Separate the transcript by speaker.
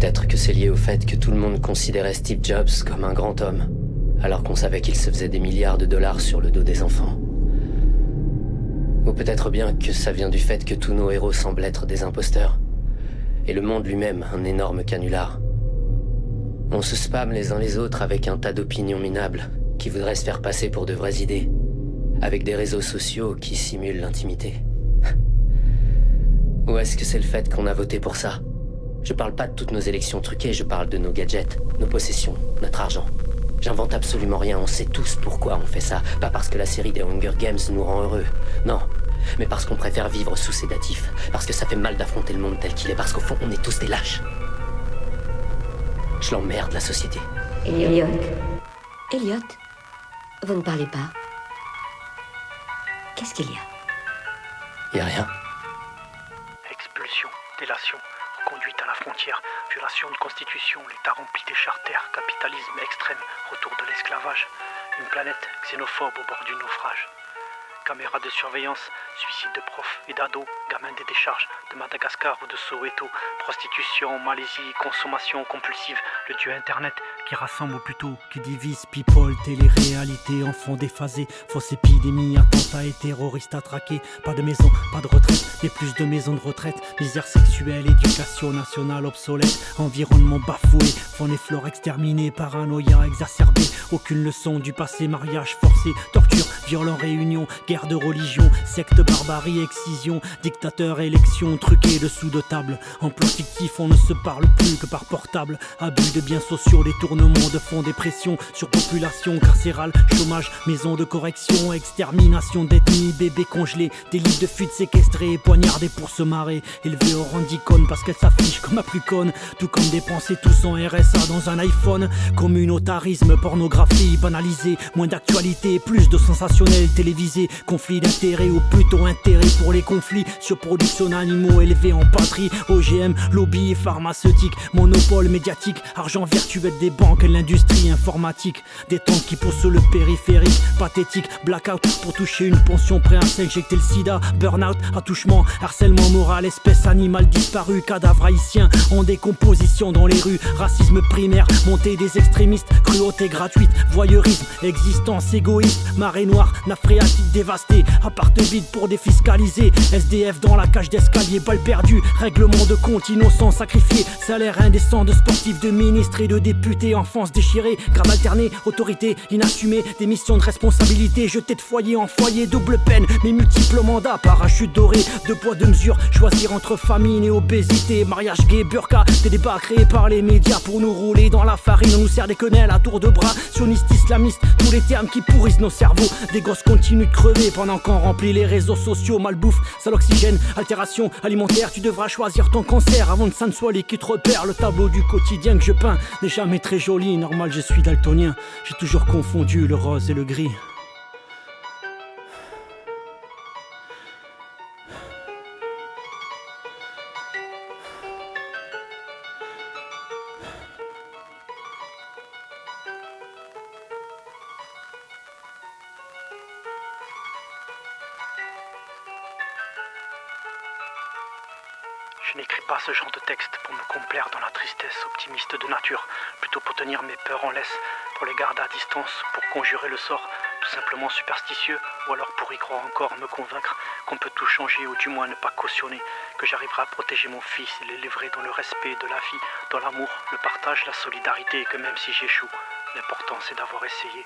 Speaker 1: Peut-être que c'est lié au fait que tout le monde considérait Steve Jobs comme un grand homme, alors qu'on savait qu'il se faisait des milliards de dollars sur le dos des enfants. Ou peut-être bien que ça vient du fait que tous nos héros semblent être des imposteurs, et le monde lui-même un énorme canular. On se spamme les uns les autres avec un tas d'opinions minables qui voudraient se faire passer pour de vraies idées, avec des réseaux sociaux qui simulent l'intimité. Ou est-ce que c'est le fait qu'on a voté pour ça? Je parle pas de toutes nos élections truquées, je parle de nos gadgets, nos possessions, notre argent. J'invente absolument rien, on sait tous pourquoi on fait ça. Pas parce que la série des Hunger Games nous rend heureux, non. Mais parce qu'on préfère vivre sous sédatifs, parce que ça fait mal d'affronter le monde tel qu'il est, parce qu'au fond, on est tous des lâches. Je l'emmerde, la société.
Speaker 2: Elliot, vous ne parlez pas. Qu'est-ce qu'il y a?
Speaker 1: Y a rien.
Speaker 3: Expulsion, délation, reconduite à la frontière, violation de constitution, l'État rempli des charters, capitalisme extrême, retour de l'esclavage, une planète xénophobe au bord du naufrage. Caméras de surveillance, suicide de profs et d'ados, gamins des décharges, de Madagascar ou de Soweto, prostitution, Malaisie, consommation compulsive, le dieu internet qui rassemble ou plutôt qui divise, people, télé-réalité, enfants déphasés, fausse épidémie, attentats et terroristes à traquer, pas de maison, pas de retraite, mais plus de maisons de retraite, misère sexuelle, éducation nationale obsolète, environnement bafoué, faune et flore exterminée, paranoïa exacerbée, aucune leçon du passé, mariage forcé, torture, viol en réunion, guerre de religion, secte, barbarie, excision, dictateur, élection, truqué dessous de table, emploi fictif, on ne se parle plus que par portable, abus de biens sociaux, détournement de fonds, dépression, surpopulation carcérale, chômage, maison de correction, extermination d'ethnie, bébés congelés, délit de fuite séquestrés, poignardés pour se marrer, élevés au rang d'icône parce qu'elle s'affiche comme la plus conne, tout comme dépenser tout son RSA dans un iPhone, communautarisme, pornographie banalisée, moins d'actualité, plus de sensationnel télévisé, conflit d'intérêts ou plutôt intérêt pour les conflits, surproduction d'animaux élevés en patrie, OGM, lobby pharmaceutique, monopole médiatique, argent virtuel des banques et l'industrie informatique, des tentes qui poussent le périphérique, pathétique, blackout pour toucher une pension, prêt à s'injecter le sida, burn-out, attouchement, harcèlement moral, espèce animale disparue, cadavre haïtien en décomposition dans les rues, racisme primaire, montée des extrémistes, cruauté gratuite, voyeurisme, existence égoïste, marée noire, nappe phréatique dévastée, appart vide pour défiscaliser, SDF dans la cage d'escalier, balle perdue, règlement de compte innocent sacrifié, salaire indécent de sportifs, de ministres et de députés, enfance déchirée, grade alterné, autorité inassumée, démission de responsabilité, jeté de foyer en foyer, double peine, mais multiples mandats, parachute doré, deux poids deux mesures, choisir entre famine et obésité, mariage gay, burqa, des débats créés par les médias pour nous rouler dans la farine, on nous sert des quenelles à tour de bras, sionistes, islamistes, tous les termes qui pourrissent nos cerveaux, des gosses continuent de crever pendant qu'on remplit les réseaux sociaux, malbouffe, sale oxygène, altération alimentaire, tu devras choisir ton cancer avant que ça ne soit les qui te repèrent, le tableau du quotidien que je peins n'est jamais très joli, normal je suis daltonien, j'ai toujours confondu le rose et le gris. Je n'écris pas ce genre de texte pour me complaire dans la tristesse optimiste de nature, plutôt pour tenir mes peurs en laisse, pour les garder à distance, pour conjurer le sort, tout simplement superstitieux, ou alors pour y croire encore, me convaincre qu'on peut tout changer ou du moins ne pas cautionner, que j'arriverai à protéger mon fils et l'élèverai dans le respect de la vie, dans l'amour, le partage, la solidarité, et que même si j'échoue, l'important c'est d'avoir essayé.